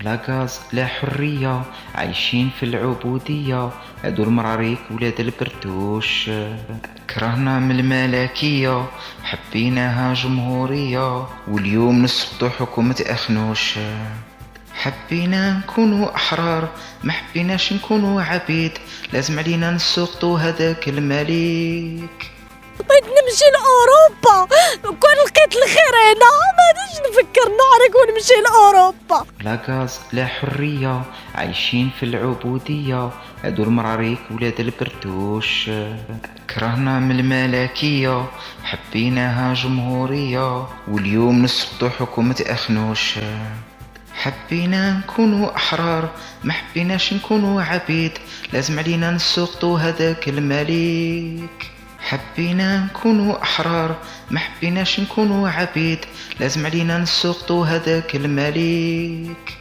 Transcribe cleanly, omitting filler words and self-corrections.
لا غاز لا حرية، عايشين في العبودية، هادو المراريك ولاد البردوش. كرهنا من الملكية، حبيناها جمهورية، واليوم نسقطو حكومة أخنوش. حبينا نكونوا أحرار، ما حبيناش نكونوا عبيد، لازم علينا نسقطو هذاك الملك. بغيت نمشي لأوروبا، كون لقيت الخير هنا ما غاديش نفكر نعرق ونمشي لأوروبا. لا غاز لا حرية، عايشين في العبودية، هادو المراريك ولاد البردوش. كرهنا من الملكية، حبيناها جمهورية، واليوم نسقطو حكومة أخنوش. حبينا نكونوا أحرار، ما حبيناش نكونوا عبيد، لازم علينا نسقطو هذاك الملك. حبينا نكونوا أحرار، ما حبيناش نكونوا عبيد، لازم علينا نسقطو هذاك الملك.